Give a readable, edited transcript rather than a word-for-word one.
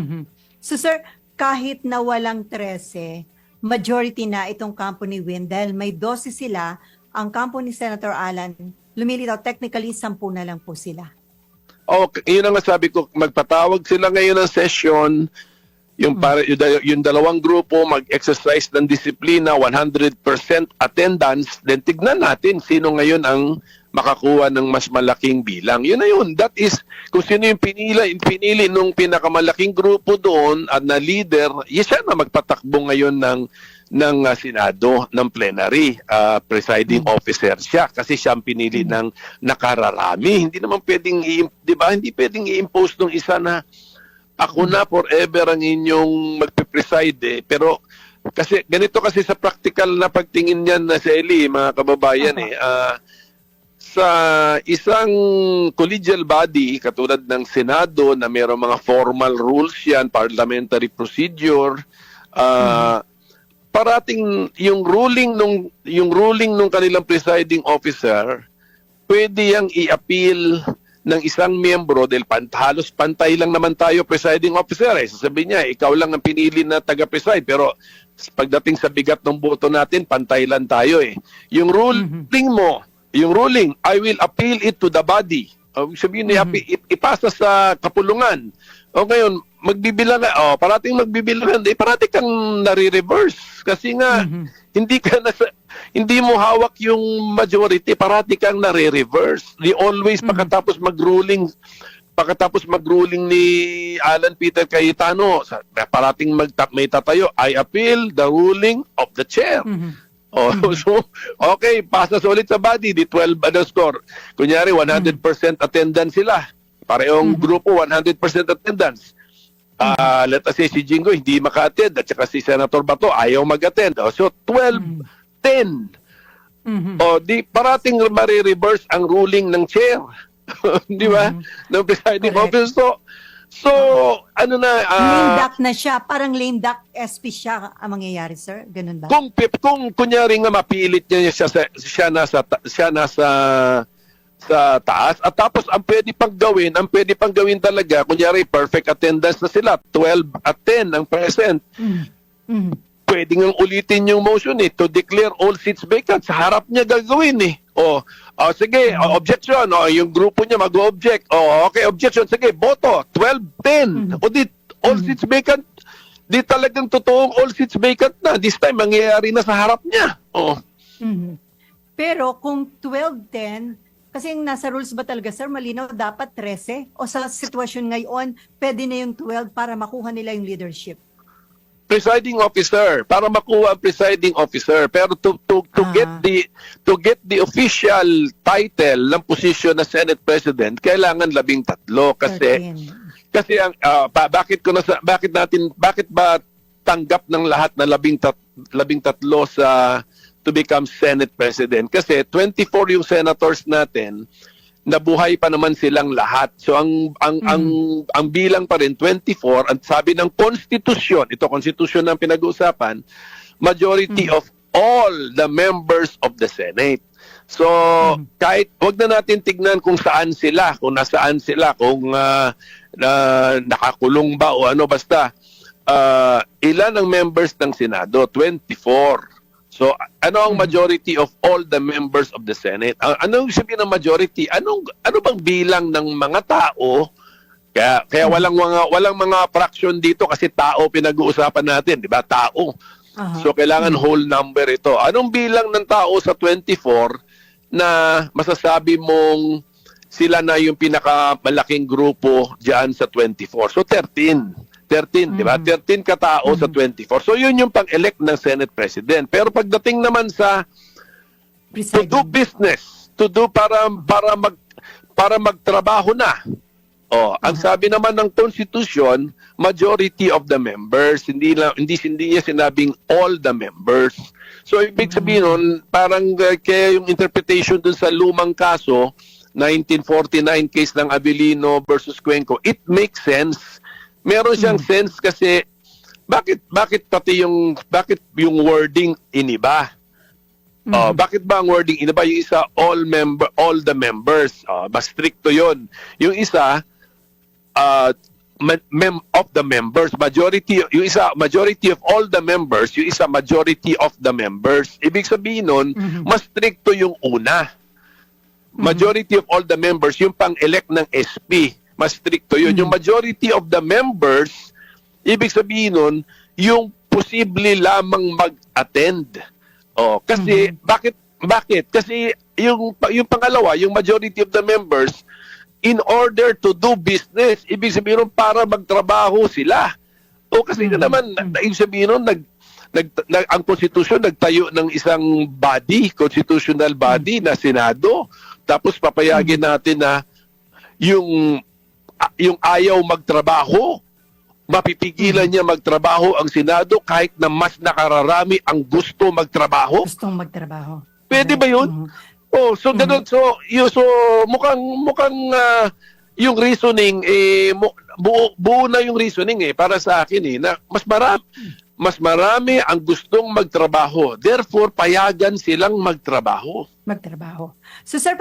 Mhm. So sir, kahit na walang 13, majority na itong kampo ni Win dahil may 12 sila, ang kampo ni Senator Alan, lumilitaw technically 10 na lang po sila. Yun ang sabi ko, magpatawag sila ngayon ng session, yung dalawang grupo mag-exercise ng disiplina, 100% attendance, then tignan natin sino ngayon ang makakuha ng mas malaking bilang. Yun na yun. That is, kung sino yung pinili nung pinakamalaking grupo doon at na leader, siya na magpatakbo ngayon ng Senado, ng plenary. Presiding officer siya kasi siya ang pinili ng nakararami. Hindi naman pwedeng, di ba? Hindi pwedeng i-impose ng isa na ako na forever ang inyong magpe-preside pero kasi ganito kasi sa practical na pagtingin niyan na sa Eli, mga kababayan sa isang collegial body katulad ng Senado na mayroong mga formal rules yan, parliamentary procedure, parating yung ruling nung kanilang presiding officer pwede yang i-appeal ng isang miyembro dahil halos pantay lang naman tayo presiding officer. Sasabihin niya, ikaw lang ang pinili na taga-preside pero pagdating sa bigat ng boto natin, pantay lang tayo Yung ruling mo, yung ruling, I will appeal it to the body. Sabihin niya, ipasa sa kapulungan. O ngayon, magbibilangan, parating magbibilangan, parating kang nare-reverse. Kasi nga, hindi mo hawak yung majority, parati kang nare-reverse. Di always pagkatapos mag-ruling ni Alan Peter Cayetano, parating may tatayo, I appeal the ruling of the chair. So, okay, pasa sa ulit sa body, di 12 score. Kunyari, 100% attendance sila. Parehong grupo, 100% attendance. Let us say si Jingo hindi maka-attend at saka si Senator Bato ayaw mag-attend. So 12-10. Di parating marireverse ang ruling ng chair. Di ba? Ng presiding officer. So ano na lame duck na siya, parang lame duck SP siya ang mangyayari, sir. Ganun ba? Kung kunyari nga mapilit niya siya nasa sa taas at tapos ang pwede pang gawin talaga, kunyari perfect attendance na sila, 12 at 10 ang present. Pwede nga ulitin yung motion to declare all seats vacant. Sa harap niya gagawin sige, objection, yung grupo niya mag-object. Okay, objection, sige, boto, 12-10. Di all seats vacant. Di talagang totoong all seats vacant na. This time, mangyayari na sa harap niya. Pero kung 12-10, kasi yung nasa rules ba talaga, sir, malinaw, dapat 13? O sa sitwasyon ngayon, pwede na yung 12 para makuha nila yung leadership? Presiding officer, para makuha ang presiding officer. Pero to get the official title ng posisyon na Senate President, kailangan 13 kasi ang bakit ba tanggap ng lahat na 13 sa to become Senate President? Kasi 24 yung senators natin, nabuhay pa naman silang lahat. So ang bilang pa rin 24, at sabi ng konstitusyon, ito konstitusyon ang pinag-uusapan, majority of all the members of the Senate. So kahit wag na natin tignan kung saan sila, kung nasaan sila, kung nakakulong ba o ano, basta ilan ang members ng Senado? 24. So, ano ang majority of all the members of the Senate? Ano yung sabihin ng majority? Ano bang bilang ng mga tao? Kaya walang mga fraction dito kasi tao pinag-uusapan natin, di ba? Tao. So, kailangan whole number ito. Anong bilang ng tao sa 24 na masasabi mong sila na yung pinakamalaking grupo diyan sa 24? So, 13, di ba? 13 katao sa 24. So, yun yung pang-elect ng Senate President. Pero pagdating naman sa to do business, para magtrabaho na. Ang sabi naman ng Constitution, majority of the members, hindi niya sinabing all the members. So, ibig sabihin nun, parang kaya yung interpretation dun sa lumang kaso, 1949 case ng Abilino versus Cuenco, it makes sense. Meron siyang sense kasi bakit yung wording iniba? Bakit ba ang wording iniba? Yung isa all the members. Mas stricto 'yon. Yung isa of the members. Majority, yung isa, majority of all the members, yung isa, majority of the members. Ibig sabihin nun, mas stricto yung una. Majority of all the members, yung pang-elect ng SP, mas stricto yun. Yung majority of the members, ibig sabihin nun, yung posible lamang mag-attend. Oh, kasi, bakit? Kasi yung pangalawa, yung majority of the members, in order to do business, ibig sabihin nun, para magtrabaho sila. O kasi nga naman, ibig sabihin nun, ang konstitusyon nagtayo ng isang body, constitutional body na Senado. Tapos papayagin natin na yung ayaw magtrabaho, mapipigilan niya magtrabaho ang Senado kahit na mas nakararami ang gusto magtrabaho. Gustong magtrabaho. Pwede ba yun? Oh, so ganun, so mukhang yung reasoning buo na yung reasoning para sa akin na mas marami ang gustong magtrabaho. Therefore, payagan silang magtrabaho. So sir,